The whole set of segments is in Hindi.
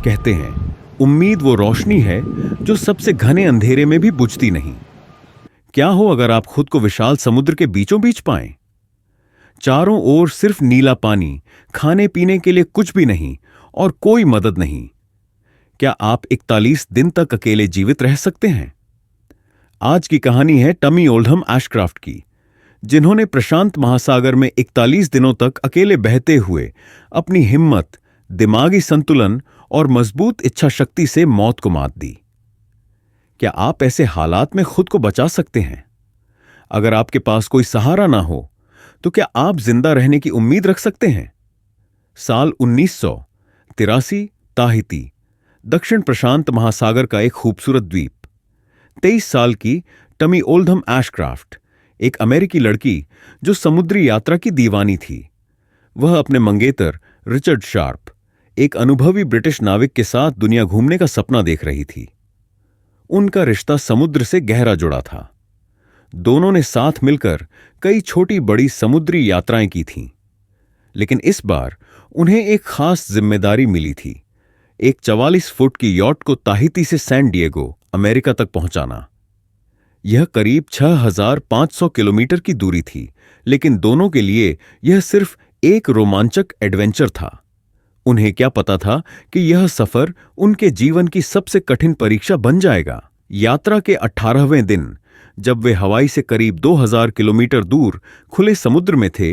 कहते हैं, उम्मीद वो रोशनी है जो सबसे घने अंधेरे में भी बुझती नहीं। क्या हो अगर आप खुद को विशाल समुद्र के बीचों बीच पाएं? चारों ओर सिर्फ नीला पानी, खाने पीने के लिए कुछ भी नहीं और कोई मदद नहीं। क्या आप 41 दिन तक अकेले जीवित रह सकते हैं? आज की कहानी है टमी ओल्डहम एशक्राफ्ट की, जिन्होंने प्रशांत महासागर में 41 दिनों तक अकेले बहते हुए अपनी हिम्मत, दिमागी संतुलन और मजबूत इच्छा शक्ति से मौत को मात दी। क्या आप ऐसे हालात में खुद को बचा सकते हैं? अगर आपके पास कोई सहारा ना हो तो क्या आप जिंदा रहने की उम्मीद रख सकते हैं? साल 1983, ताहिती, दक्षिण प्रशांत महासागर का एक खूबसूरत द्वीप। 23 साल की टमी ओल्डहम एशक्राफ्ट, एक अमेरिकी लड़की जो समुद्री यात्रा की दीवानी थी। वह अपने मंगेतर रिचर्ड शार्प, एक अनुभवी ब्रिटिश नाविक के साथ दुनिया घूमने का सपना देख रही थी। उनका रिश्ता समुद्र से गहरा जुड़ा था। दोनों ने साथ मिलकर कई छोटी बड़ी समुद्री यात्राएं की थीं। लेकिन इस बार उन्हें एक खास जिम्मेदारी मिली थी, एक 44 फुट की यॉट को ताहिती से सैन डिएगो, अमेरिका तक पहुंचाना। यह करीब 6500 किलोमीटर की दूरी थी, लेकिन दोनों के लिए यह सिर्फ एक रोमांचक एडवेंचर था। उन्हें क्या पता था कि यह सफर उनके जीवन की सबसे कठिन परीक्षा बन जाएगा। यात्रा के 18वें दिन, जब वे हवाई से करीब 2000 किलोमीटर दूर खुले समुद्र में थे,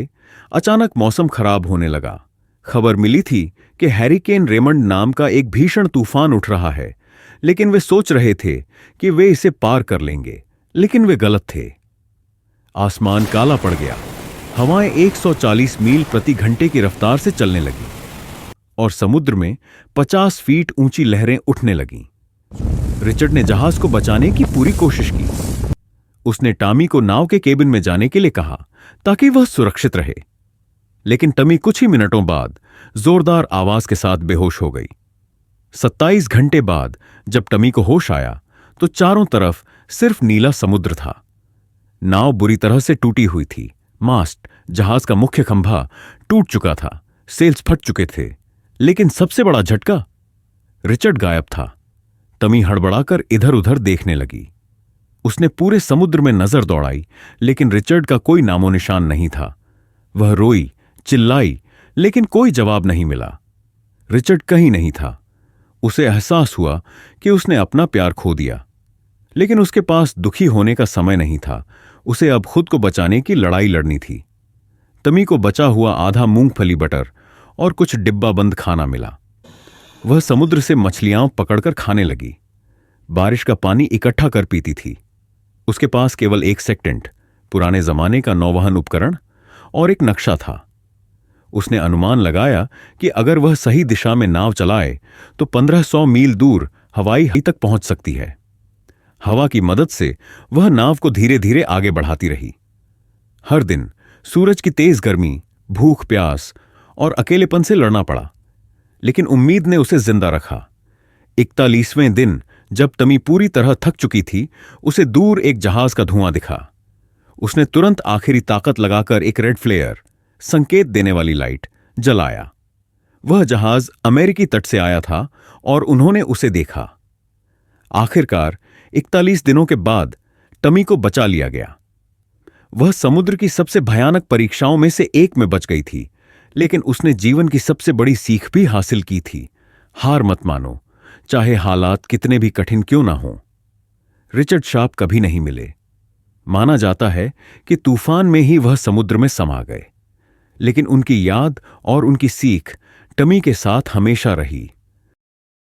अचानक मौसम खराब होने लगा। खबर मिली थी कि हैरिकेन रेमंड नाम का एक भीषण तूफान उठ रहा है, लेकिन वे सोच रहे थे कि वे इसे पार कर लेंगे, लेकिन वे गलत थे। आसमान काला पड़ गया, हवाएं 140 मील प्रति घंटे की रफ्तार से चलने लगीं और समुद्र में 50 फीट ऊंची लहरें उठने लगीं। रिचर्ड ने जहाज को बचाने की पूरी कोशिश की। उसने टॉमी को नाव के केबिन में जाने के लिए कहा ताकि वह सुरक्षित रहे, लेकिन टमी कुछ ही मिनटों बाद जोरदार आवाज के साथ बेहोश हो गई। 27 घंटे बाद जब टमी को होश आया तो चारों तरफ सिर्फ नीला समुद्र था। नाव बुरी तरह से टूटी हुई थी। मास्ट, जहाज का मुख्य खंभा, टूट चुका था, सेल्स फट चुके थे, लेकिन सबसे बड़ा झटका, रिचर्ड गायब था। टमी हड़बड़ाकर इधर उधर देखने लगी। उसने पूरे समुद्र में नजर दौड़ाई, लेकिन रिचर्ड का कोई नामो निशान नहीं था। वह रोई, चिल्लाई, लेकिन कोई जवाब नहीं मिला। रिचर्ड कहीं नहीं था। उसे एहसास हुआ कि उसने अपना प्यार खो दिया, लेकिन उसके पास दुखी होने का समय नहीं था। उसे अब खुद को बचाने की लड़ाई लड़नी थी। टमी को बचा हुआ आधा मूंगफली बटर और कुछ डिब्बाबंद खाना मिला। वह समुद्र से मछलियां पकड़कर खाने लगी। बारिश का पानी इकट्ठा कर पीती थी। उसके पास केवल एक सेक्टेंट, पुराने जमाने का नौवहन उपकरण और एक नक्शा था। उसने अनुमान लगाया कि अगर वह सही दिशा में नाव चलाए तो 1500 मील दूर हवाई तक पहुंच सकती है। हवा की मदद से वह नाव को धीरे धीरे आगे बढ़ाती रही। हर दिन सूरज की तेज गर्मी, भूख प्यास और अकेलेपन से लड़ना पड़ा, लेकिन उम्मीद ने उसे जिंदा रखा। 41वें दिन, जब टमी पूरी तरह थक चुकी थी, उसे दूर एक जहाज का धुआं दिखा। उसने तुरंत आखिरी ताकत लगाकर एक रेड फ्लेयर, संकेत देने वाली लाइट, जलाया। वह जहाज अमेरिकी तट से आया था और उन्होंने उसे देखा। आखिरकार 41 दिनों के बाद टमी को बचा लिया गया। वह समुद्र की सबसे भयानक परीक्षाओं में से एक में बच गई थी, लेकिन उसने जीवन की सबसे बड़ी सीख भी हासिल की थी। हार मत मानो, चाहे हालात कितने भी कठिन क्यों ना हों। रिचर्ड शार्प कभी नहीं मिले। माना जाता है कि तूफान में ही वह समुद्र में समा गए, लेकिन उनकी याद और उनकी सीख टमी के साथ हमेशा रही।